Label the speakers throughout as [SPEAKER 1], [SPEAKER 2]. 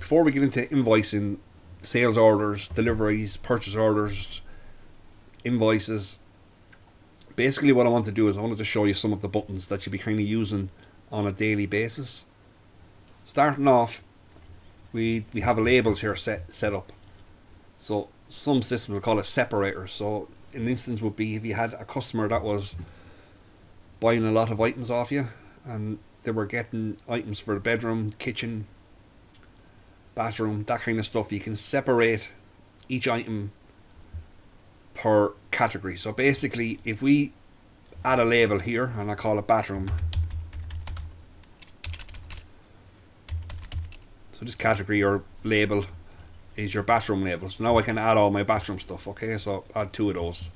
[SPEAKER 1] before we get into invoicing, sales orders, deliveries, purchase orders, invoices, basically what I want to do is I wanted to show you some of the buttons that you'll be kind of using on a daily basis. Starting off, we have labels here set up. So some systems will call it separators. So an instance would be if you had a customer that was buying a lot of items off you, and they were getting items for the bedroom, kitchen, bathroom, that kind of stuff. You can separate each item per category. So basically, if we add a label here, and I call it bathroom, so this category or label is your bathroom label. So now I can add all my bathroom stuff. Okay, so add 2 of those.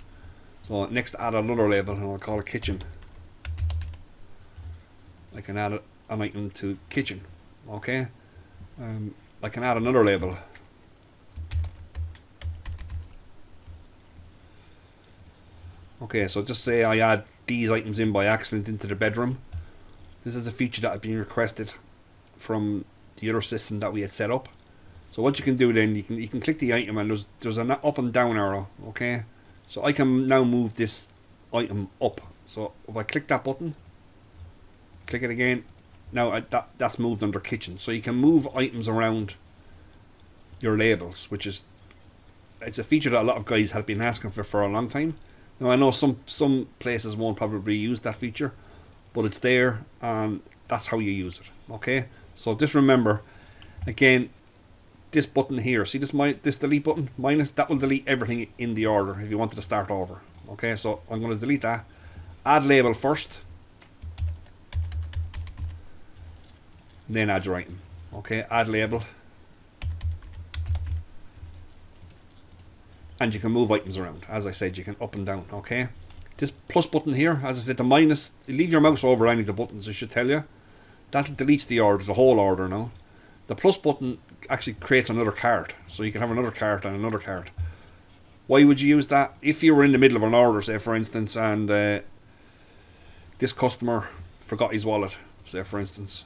[SPEAKER 1] So next, add another label, and I'll call it kitchen. I can add an item to kitchen. Okay, I can add another label. Okay, so just say I add these items in by accident into the bedroom. This is a feature that had been requested from the other system that we had set up. So what you can do then, you can click the item, and there's an up and down arrow. Okay, so I can now move this item up. So if I click that button, click it again, now that's moved under kitchen. So you can move items around your labels, which is, it's a feature that a lot of guys have been asking for a long time. Now I know some places won't probably use that feature, but it's there, and that's how you use it. Okay, so just remember, again, this button here, see this delete button, minus, that will delete everything in the order if you wanted to start over. Okay, so I'm going to delete that. Add label first, and then add your item. Okay, add label, and you can move items around. As I said, you can up and down. Okay, this plus button here, as I said, the minus, leave your mouse over any of the buttons, it should tell you. That deletes the order, the whole order now. The plus button actually creates another card, so you can have another card and another card. Why would you use that? If you were in the middle of an order, say for instance, and this customer forgot his wallet, say for instance,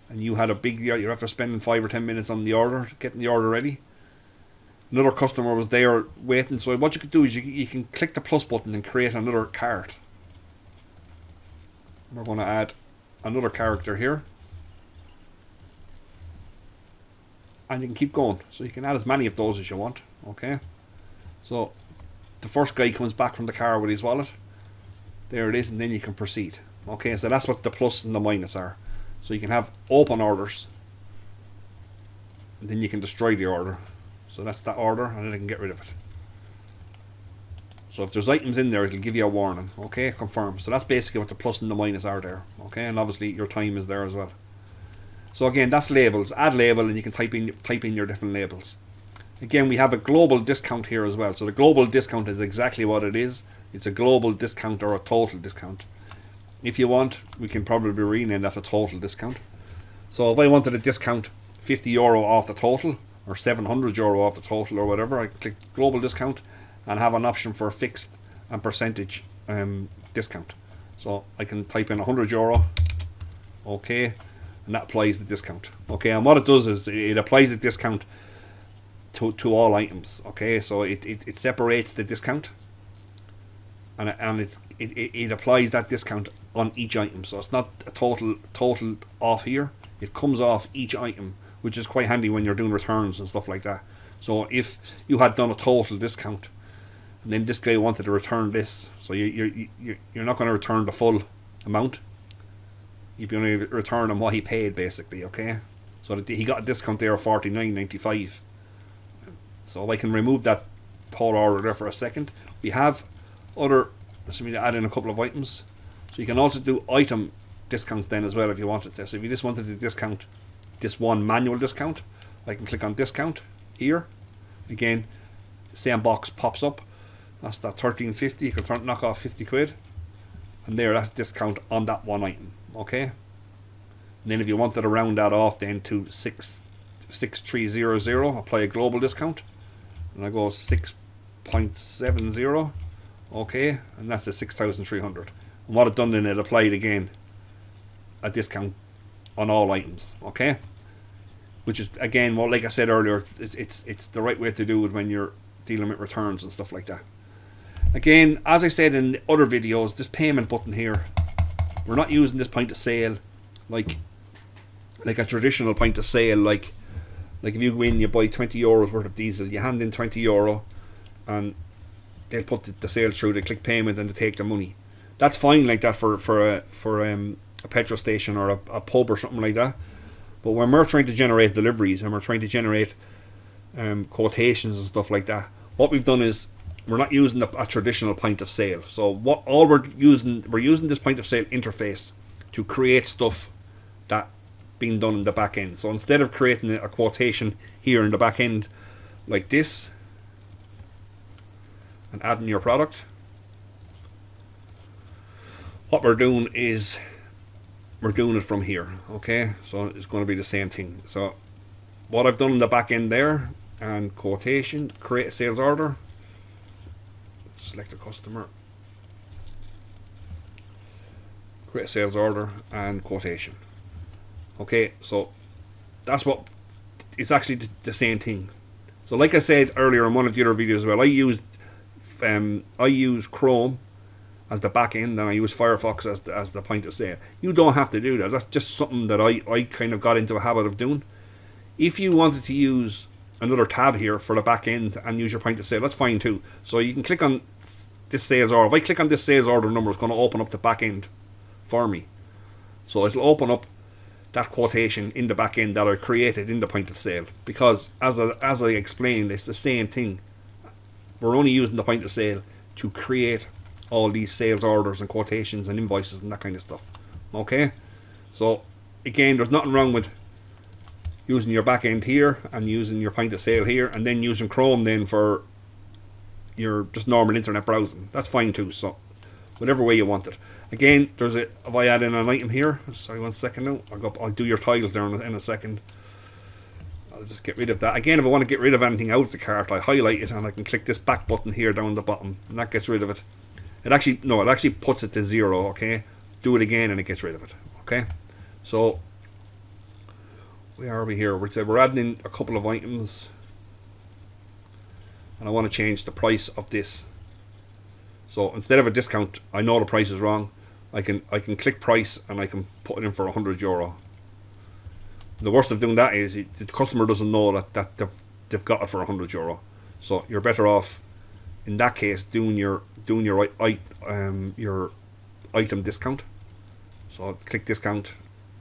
[SPEAKER 1] and you had a big, you're after spending 5 or 10 minutes on the order, getting the order ready. Another customer was there waiting, so what you could do is you can click the plus button and create another card. We're going to add another character here, and you can keep going, so you can add as many of those as you want. Okay, so the first guy comes back from the car with his wallet, there it is, and then you can proceed. Okay, so that's what the plus and the minus are. So you can have open orders, and then you can destroy the order. So that's that order, and then I can get rid of it. So if there's items in there, it'll give you a warning. Okay, confirm. So that's basically what the plus and the minus are there. Okay, and obviously your time is there as well. So again, that's labels. Add label, and you can type in your different labels. Again, we have a global discount here as well. So the global discount is exactly what it is. It's a global discount or a total discount. If you want, we can probably rename that a total discount. So if I wanted to discount €50 off the total, or €700 off the total, or whatever, I can click global discount and have an option for a fixed and percentage discount. So I can type in €100, okay, and that applies the discount. Okay, and what it does is it applies the discount to all items. Okay, so it separates the discount, and it applies that discount on each item. So it's not a total off here, it comes off each item, which is quite handy when you're doing returns and stuff like that. So if you had done a total discount, and then this guy wanted to return this, so you're not going to return the full amount. You'd be only returning what he paid, basically. Okay, so he got a discount there of $49.95. So I can remove that whole order there for a second. We have other, let's add in a couple of items. So you can also do item discounts then as well if you wanted to. So if you just wanted to discount this one manual discount, I can click on discount here. Again, the same box pops up. That's that $13.50. You can knock off 50 quid, and there, that's discount on that one item. Okay, and then if you wanted to round that off then to 6300, apply a global discount, and I go 6.70. Okay, and that's a 6,300. And what it done then, it applied again a discount on all items. Okay, which is again, well, like I said earlier, it's the right way to do it when you're dealing with returns and stuff like that. Again, as I said in the other videos, this payment button here, we're not using this point of sale like a traditional point of sale, like if you go in, you buy 20 euros worth of diesel, you hand in 20 euro, and they'll put the sale through, they click payment, and they take the money. That's fine like that for a petrol station or a pub or something like that. But when we're trying to generate deliveries and we're trying to generate quotations and stuff like that, what we've done is we're not using a traditional point of sale. So we're using this point of sale interface to create stuff that being done in the back end. So instead of creating a quotation here in the back end like this and adding your product, what we're doing is we're doing it from here. Okay, so it's going to be the same thing. So what I've done in the back end there, and quotation, create a sales order, select a customer, create a sales order and quotation. Okay, so that's what it's actually the same thing. So like I said earlier in one of the other videos as well, I use Chrome as the back end, and I use Firefox as the point of sale. You don't have to do that. That's just something that I kind of got into a habit of doing. If you wanted to use another tab here for the back end and use your point of sale, that's fine too. So you can click on this sales order. If I click on this sales order number, it's going to open up the back end for me. So it'll open up that quotation in the back end that I created in the point of sale, because as I explained, it's the same thing. We're only using the point of sale to create all these sales orders and quotations and invoices and that kind of stuff. Okay, so again, there's nothing wrong with using your back end here and using your point of sale here, and then using Chrome then for your just normal internet browsing. That's fine too. So whatever way you want it. Again, if I add in an item here, sorry, 1 second now, I'll do your tiles there in a second. I'll just get rid of that. Again, if I want to get rid of anything out of the cart, I highlight it and I can click this back button here down the bottom, and that gets rid of it. It actually puts it to 0. Okay, do it again and it gets rid of it. Okay, so where are we here? We're adding in a couple of items, and I want to change the price of this. So instead of a discount, I know the price is wrong. I can click price and I can put it in for 100 euro. The worst of doing that is the customer doesn't know that they've got it for 100 euro. So you're better off in that case doing your item discount. So I'll click discount,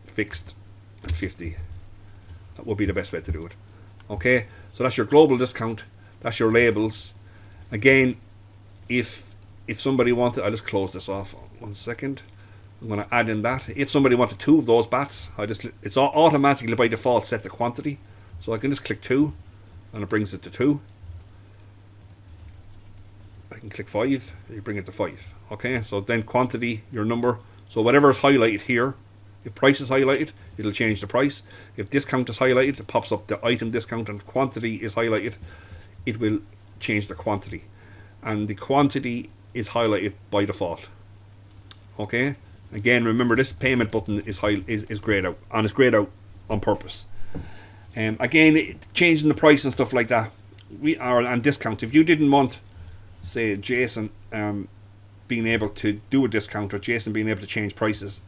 [SPEAKER 1] fixed, and 50. That would be the best way to do it. Okay, so that's your global discount. That's your labels. Again, if somebody wanted, I'll just close this off 1 second. I'm going to add in that. If somebody wanted 2 of those bats, it's automatically by default set the quantity. So I can just click 2 and it brings it to 2. I can click 5, you bring it to 5. Okay, so then quantity, your number. So whatever is highlighted here, if price is highlighted, it'll change the price. If discount is highlighted, it pops up the item discount, and if quantity is highlighted, it will change the quantity. And the quantity is highlighted by default. Okay, again, remember this payment button is grayed out, and it's grayed out on purpose. Again, changing the price and stuff like that, and discount. If you didn't want, say, Jason being able to do a discount, or Jason being able to change prices,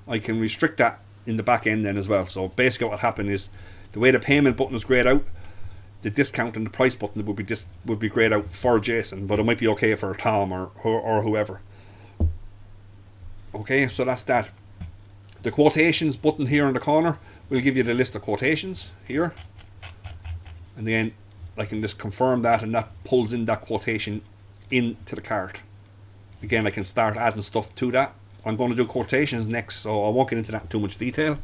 [SPEAKER 1] I can restrict that in the back end then as well. So basically what happened is, the way the payment button is grayed out, the discount and the price button would be grayed out for Jason, but it might be okay for Tom or whoever. Okay, so that's that. The quotations button here in the corner will give you the list of quotations here, and then I can just confirm that, and that pulls in that quotation into the cart. Again, I can start adding stuff to that. I'm going to do quotations next, so I won't get into that in too much detail.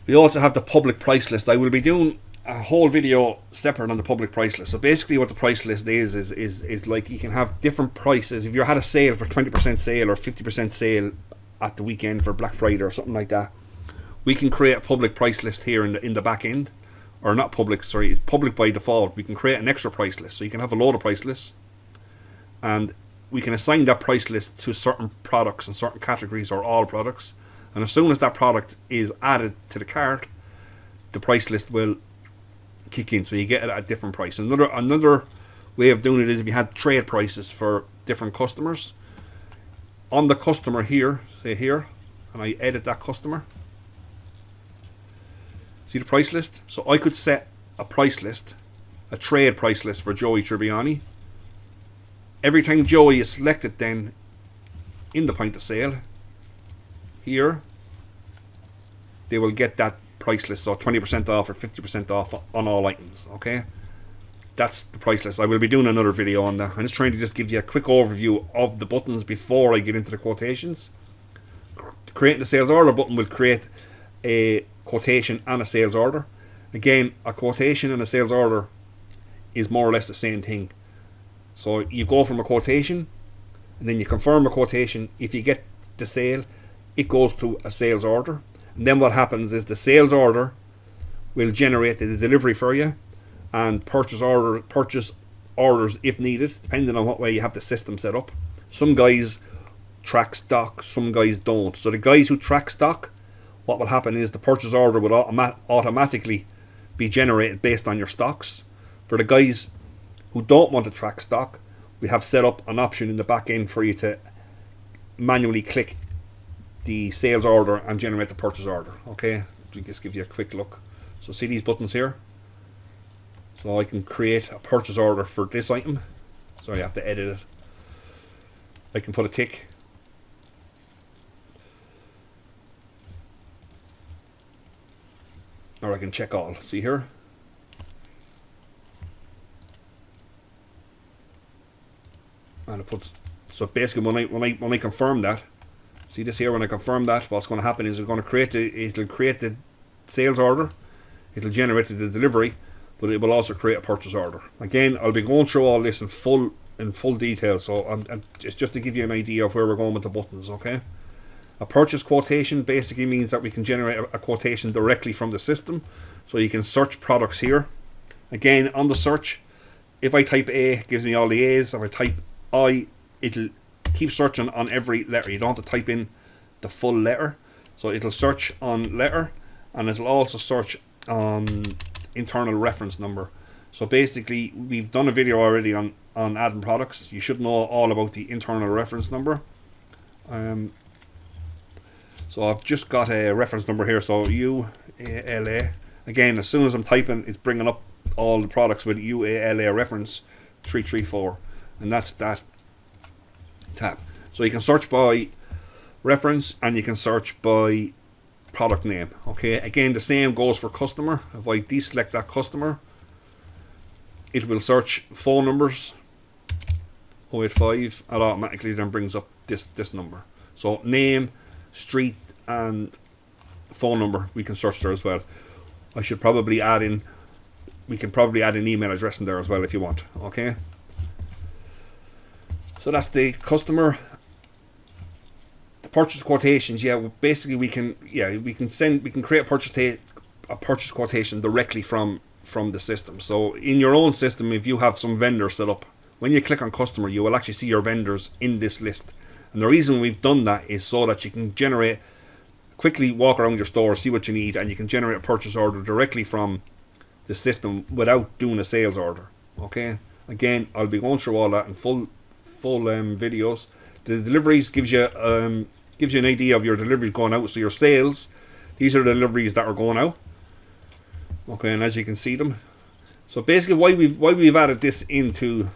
[SPEAKER 1] We also have the public price list. I will be doing a whole video separate on the public price list. So basically what the price list is like, you can have different prices. If you had a sale for 20% sale or 50% sale at the weekend for Black Friday or something like that, we can create a public price list here in the back end. Or not public, sorry, it's public by default. We can create an extra price list. So you can have a load of price lists, and we can assign that price list to certain products and certain categories, or all products. And as soon as that product is added to the cart, the price list will kick in, so you get it at a different price. Another way of doing it is if you had trade prices for different customers. On the customer here, say here, and I edit that customer. See the price list? So I could set a price list, a trade price list for Joey Tribbiani. Every time Joey is selected then in the point of sale, here, they will get that price list, so 20% off or 50% off on all items, okay? That's the price list. I will be doing another video on that. I'm just trying to just give you a quick overview of the buttons before I get into the quotations. Creating the sales order button will create a quotation and a sales order. Again, a quotation and a sales order is more or less the same thing. So you go from a quotation and then you confirm a quotation. If you get the sale, it goes to a sales order. And then what happens is the sales order will generate the delivery for you, and purchase orders if needed, depending on what way you have the system set up. Some guys track stock, some guys don't. So the guys who track stock, what will happen is the purchase order will automatically be generated based on your stocks. For the guys who don't want to track stock, we have set up an option in the back end for you to manually click the sales order and generate the purchase order. Okay, just give you a quick look. So see these buttons here? So I can create a purchase order for this item. So I have to edit it. I can put a tick. Or I can check all. See here? And it puts, so basically when I confirm that, see this here, when I confirm that, what's going to happen is it'll create the sales order, it'll generate the delivery, but it will also create a purchase order. Again, I'll be going through all this in full detail, so it's just to give you an idea of where we're going with the buttons, okay? A purchase quotation basically means that we can generate a quotation directly from the system, so you can search products here. Again, on the search, if I type A, it gives me all the A's. If I type I, it'll keep searching on every letter. You don't have to type in the full letter, so it'll search on letter, and it'll also search on internal reference number. So basically, we've done a video already on adding products. You should know all about the internal reference number. So I've just got a reference number here, so UALA. Again, as soon as I'm typing, it's bringing up all the products with UALA reference 334, and that's that tab. So you can search by reference and you can search by product name. Okay, again, the same goes for customer. If I deselect that customer, it will search phone numbers 085, and automatically then brings up this number. So name, street, and phone number we can search there as well. I should probably add in, we can probably add an email address in there as well if you want. Okay, so that's the customer. The purchase quotations, yeah, basically we can create a purchase quotation directly from the system. So in your own system, if you have some vendors set up, when you click on customer, you will actually see your vendors in this list. And the reason we've done that is so that you can quickly walk around your store, see what you need, and you can generate a purchase order directly from the system without doing a sales order. Okay, again, I'll be going through all that in full videos. The deliveries gives you an idea of your deliveries going out. So your sales, these are the deliveries that are going out. Okay, and as you can see them. So basically, why we've added this into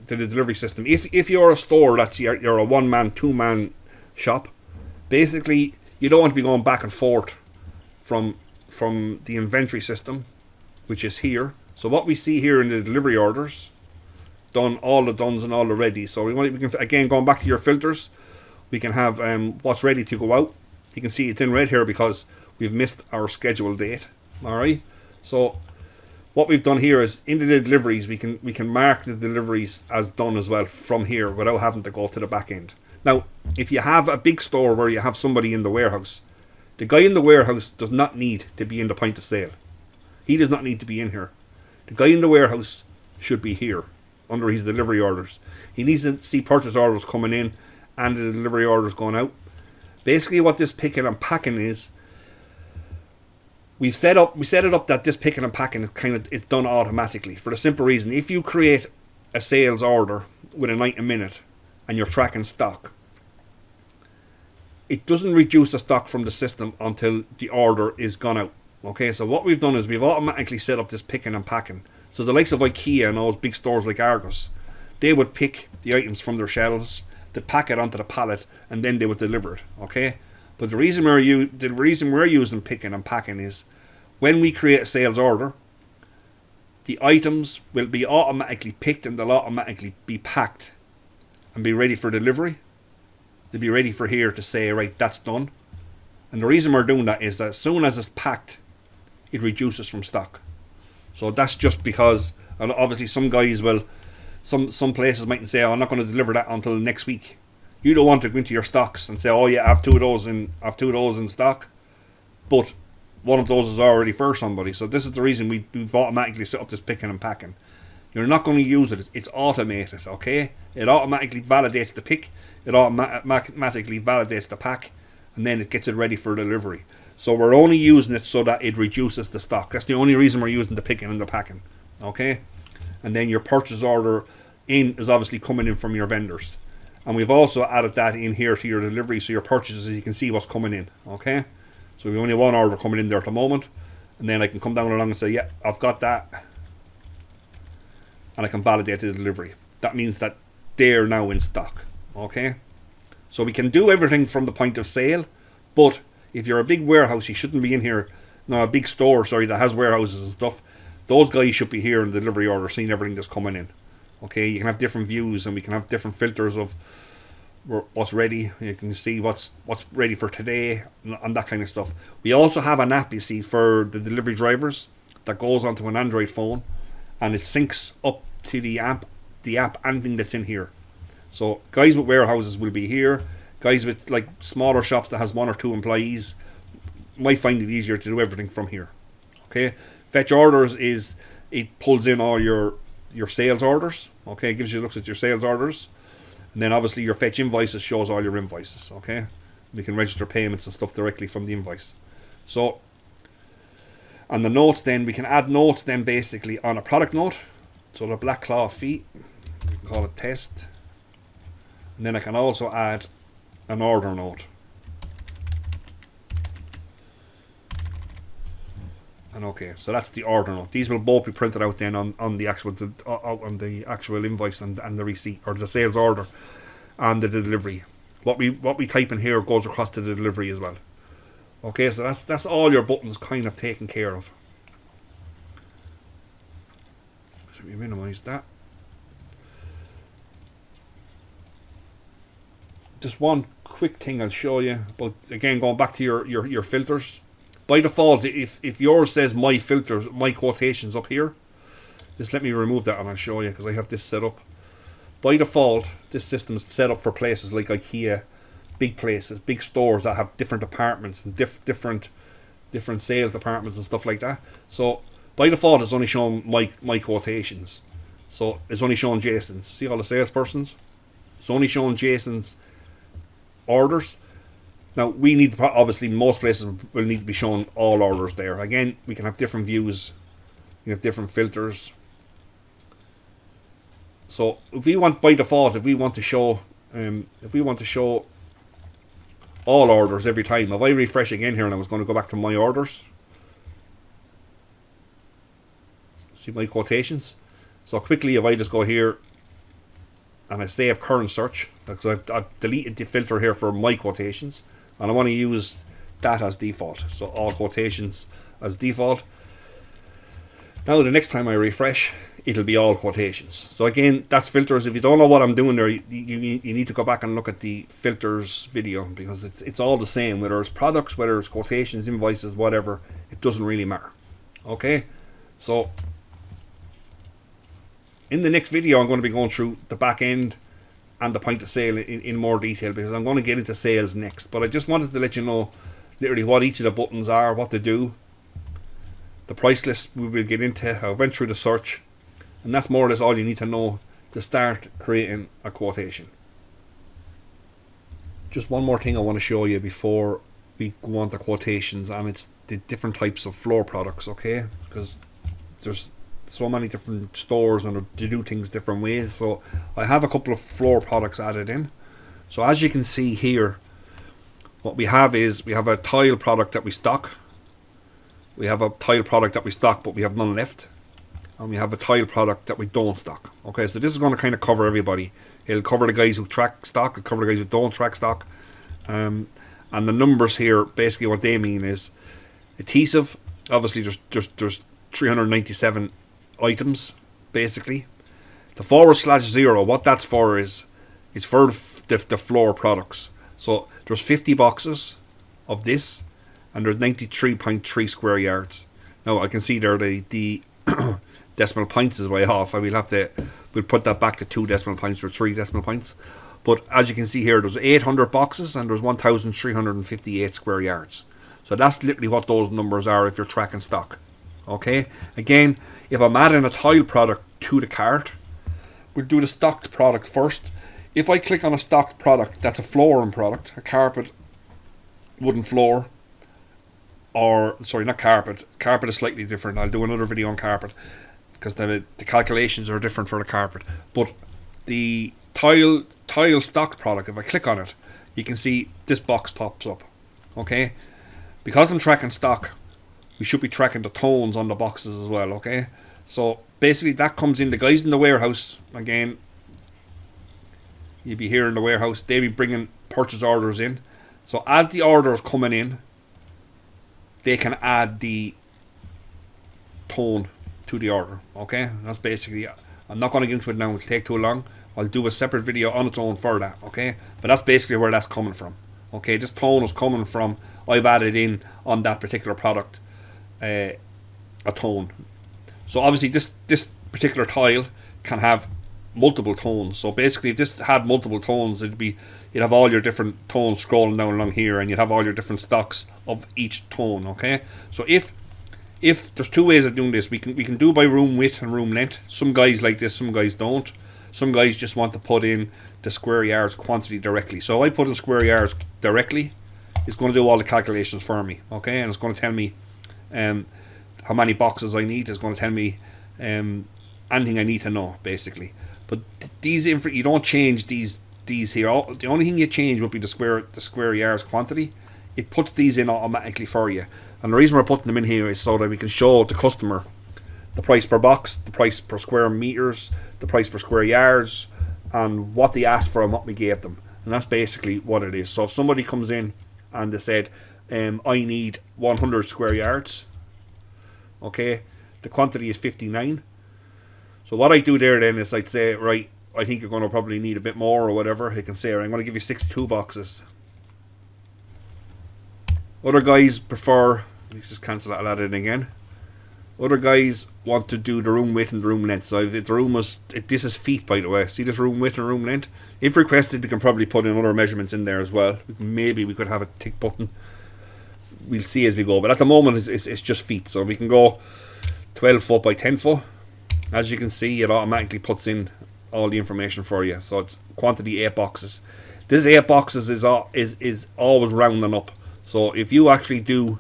[SPEAKER 1] the delivery system. If you're a store that's you're a one-man, two-man shop, basically you don't want to be going back and forth from the inventory system, which is here. So what we see here in the delivery orders, done, all the dones and all the ready. So we can, again, going back to your filters, we can have what's ready to go out. You can see it's in red here because we've missed our scheduled date. Alright, so what we've done here is into the deliveries, we can mark the deliveries as done as well from here without having to go to the back end. Now, if you have a big store where you have somebody in the warehouse, the guy in the warehouse does not need to be in the point of sale. He does not need to be in here. The guy in the warehouse should be here under his delivery orders. He needs to see purchase orders coming in and the delivery orders going out. Basically what this picking and packing is, we set it up that this picking and packing is done automatically, for the simple reason, if you create a sales order with an item in it and you're tracking stock, it doesn't reduce the stock from the system until the order is gone out. Okay, so what we've done is we've automatically set up this picking and packing. So the likes of IKEA and all those big stores like Argos, they would pick the items from their shelves, they'd pack it onto the pallet, and then they would deliver it. Okay, but the reason we're using picking and packing is when we create a sales order, the items will be automatically picked and they'll automatically be packed and be ready for delivery. They'll be ready for here to say, right, that's done. And the reason we're doing that is that as soon as it's packed, it reduces from stock. So that's just because, and obviously some guys will, some places might say, oh, I'm not going to deliver that until next week. You don't want to go into your stocks and say, oh yeah, I have two of those in stock, but one of those is already for somebody. So this is the reason we've automatically set up this picking and packing. You're not going to use it. It's automated, okay? It automatically validates the pick. It automatically validates the pack. And then it gets it ready for delivery. So we're only using it so that it reduces the stock. That's the only reason we're using the picking and the packing, okay? And then your purchase order is obviously coming in from your vendors. And we've also added that in here to your delivery, so your purchases, you can see what's coming in, okay? So we only have one order coming in there at the moment. And then I can come down along and say, yeah, I've got that. And I can validate the delivery. That means that they're now in stock, okay? So we can do everything from the point of sale, but if you're a big warehouse, you shouldn't be in here. No, a big store, sorry, that has warehouses and stuff. Those guys should be here in the delivery order, seeing everything that's coming in. Okay, you can have different views, and we can have different filters of what's ready. You can see what's ready for today and that kind of stuff. We also have an app, you see, for the delivery drivers that goes onto an Android phone, and it syncs up to the app, anything that's in here. So guys with warehouses will be here. Guys with like smaller shops that has 1 or 2 employees might find it easier to do everything from here. Okay, fetch orders is, it pulls in all your sales orders. Okay, it gives you looks at your sales orders, and then obviously your fetch invoices shows all your invoices. Okay, we can register payments and stuff directly from the invoice. So, and the notes, then we can add notes then basically on a product note. So the Black Claw feet, we can call it test. And then I can also add an order note. And okay, so that's the order note. These will both be printed out then on the actual invoice and the receipt, or the sales order and the delivery. What we type in here goes across to the delivery as well. Okay, so that's all your buttons kind of taken care of. So we minimize that. Just one quick thing I'll show you, but again, going back to your filters. By default, if yours says my filters, my quotations up here, just let me remove that and I'll show you, because I have this set up. By default, this system is set up for places like IKEA, big places, big stores that have different departments and different sales departments and stuff like that. So by default, it's only showing my quotations. So it's only showing Jason's. See all the salespersons? It's only showing Jason's orders. Now we need to, obviously most places will need to be showing all orders there. Again, we can have different views, we have different filters. So if we want, by default, if we want to show all orders every time, if I refresh again here and I was going to go back to my orders, see my quotations. So quickly, if I just go here and I save current search, because I've deleted the filter here for my quotations, and I want to use that as default. So all quotations as default. Now the next time I refresh, it'll be all quotations. So again, that's filters. If you don't know what I'm doing there, you need to go back and look at the filters video, because it's all the same, whether it's products, whether it's quotations, invoices, whatever, it doesn't really matter. Okay, so in the next video I'm going to be going through the back end and the point of sale in more detail, because I'm going to get into sales next. But I just wanted to let you know literally what each of the buttons are, what they do. The price list we will get into. I went through the search, and that's more or less all you need to know to start creating a quotation. Just one more thing I want to show you before we go on to quotations, and it's the different types of floor products, okay? Because there's so many different stores and they do things different ways. So I have a couple of floor products added in. So as you can see here, what we have is we have a tile product that we stock. We have a tile product that we stock but we have none left. And we have a tile product that we don't stock. Okay, so this is going to kind of cover everybody. It'll cover the guys who track stock, it'll cover the guys who don't track stock. And the numbers here, basically what they mean is adhesive, obviously there's 397 items, basically. The /0, what that's for is, it's for the floor products. So there's 50 boxes of this, and there's 93.3 square yards. Now I can see there the decimal points is way off. We'll put that back to 2 decimal points or 3 decimal points. But as you can see here, there's 800 boxes and there's 1,358 square yards. So that's literally what those numbers are if you're tracking stock. Okay, again, if I'm adding a tile product to the cart, we'll do the stocked product first. If I click on a stocked product, that's a flooring product, a carpet, wooden floor, or sorry, not carpet. Carpet is slightly different. I'll do another video on carpet because the calculations are different for the carpet. But the tile stocked product, if I click on it, you can see this box pops up. Okay, because I'm tracking stock, we should be tracking the tones on the boxes as well. Okay, so basically that comes in. The guys in the warehouse, again, you'll be here in the warehouse, they'll be bringing purchase orders in. So as the order is coming in, they can add the tone to the order. Okay, that's basically, I'm not going to get into it now, it'll take too long. I'll do a separate video on its own for that. Okay, but that's basically where that's coming from. Okay, this tone is coming from, I've added in on that particular product a tone. So obviously this particular tile can have multiple tones. So basically if this had multiple tones, you'd have all your different tones scrolling down along here, and you'd have all your different stocks of each tone. Okay, so if there's two ways of doing this, we can do by room width and room length. Some guys like this, some guys don't. Some guys just want to put in the square yards quantity directly. So I put in square yards directly, it's going to do all the calculations for me. Okay, and it's going to tell me how many boxes I need. It's going to tell me anything I need to know, basically. But these you don't change these here. The only thing you change would be the square yards quantity. It puts these in automatically for you. And the reason we're putting them in here is so that we can show the customer the price per box, the price per square meters, the price per square yards, and what they asked for and what we gave them. And that's basically what it is. So if somebody comes in and they said, I need 100 square yards, okay, the quantity is 59. So what I do there then is I'd say, right, I think you're going to probably need a bit more or whatever. I can say, I'm going to give you 62 boxes. Other guys prefer, let's just cancel that, I'll add it in again. Other guys want to do the room width and the room length. So if the room was, this is feet, by the way. See this room width and room length? If requested, we can probably put in other measurements in there as well. Maybe we could have a tick button. We'll see as we go. But at the moment, it's just feet. So we can go 12 foot by 10 foot. As you can see, it automatically puts in all the information for you. So it's quantity 8 boxes. This 8 boxes is always rounding up. So if you actually do,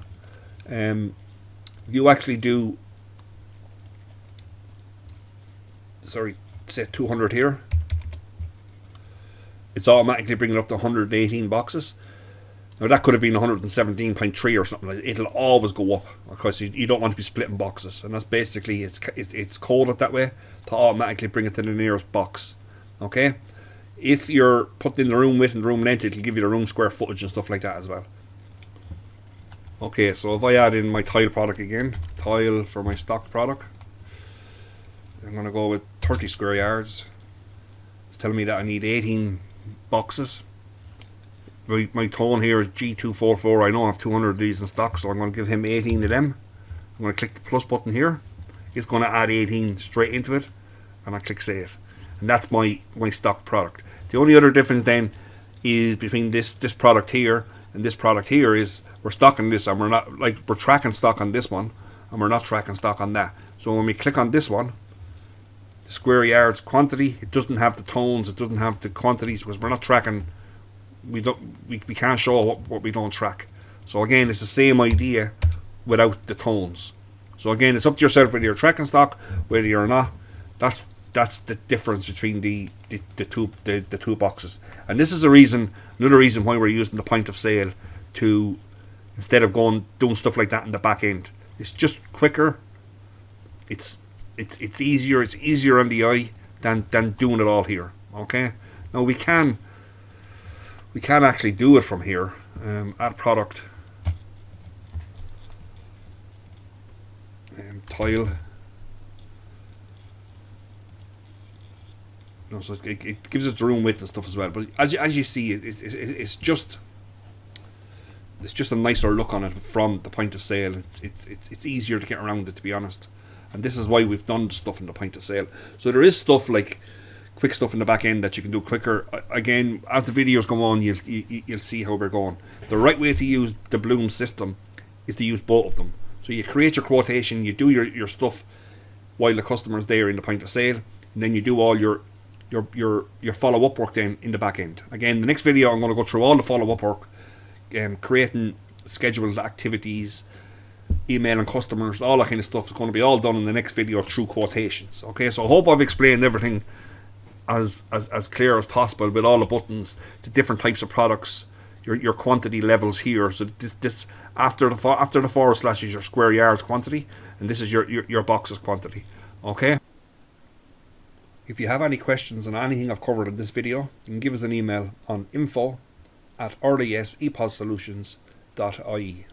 [SPEAKER 1] sorry, say 200 here, it's automatically bringing up to 118 boxes. Now that could have been 117.3 or something. It'll always go up because you don't want to be splitting boxes, and that's basically it's coded that way to automatically bring it to the nearest box. Okay, if you're putting in the room width and the room length, it'll give you the room square footage and stuff like that as well. Okay, so if I add in my tile product again, tile for my stock product, I'm going to go with 30 square yards. It's telling me that I need 18 boxes. My tone here is G244. I know I have 200 of these in stock, so I'm going to give him 18 of them. I'm going to click the plus button here. It's going to add 18 straight into it, and I click save. And that's my stock product. The only other difference then is between this product here and this product here is we're stocking this, and we're not, like, we're tracking stock on this one, and we're not tracking stock on that. So when we click on this one, the square yards quantity, it doesn't have the tones, it doesn't have the quantities, because we're not tracking. We can't show what we don't track. So again, it's the same idea without the tones. So again, it's up to yourself whether you're tracking stock, whether you're not. That's the difference between the two boxes. And this is another reason why we're using the point of sale to, instead of doing stuff like that in the back end. It's just quicker. It's easier. It's easier on the eye than doing it all here. Okay. Now we can actually do it from here. Add product. Tile. So it gives us the room width and stuff as well. But as you see, it's just a nicer look on it from the point of sale. It's easier to get around it, to be honest. And this is why we've done the stuff in the point of sale. So there is stuff like quick stuff in the back end that you can do quicker. Again, as the videos go on, you'll see how we're going. The right way to use the Bloom system is to use both of them. So you create your quotation, you do your stuff while the customer's there in the point of sale, and then you do all your follow-up work then in the back end. Again, the next video I'm going to go through all the follow-up work, creating scheduled activities, emailing customers, all that kind of stuff is going to be all done in the next video through quotations. Okay, so I hope I've explained everything as clear as possible with all the buttons, the different types of products, your quantity levels here. So this after the forward slash is your square yards quantity, and this is your boxes quantity. Okay. If you have any questions on anything I've covered in this video, you can give us an email on info@rdsepozsolutions.ie.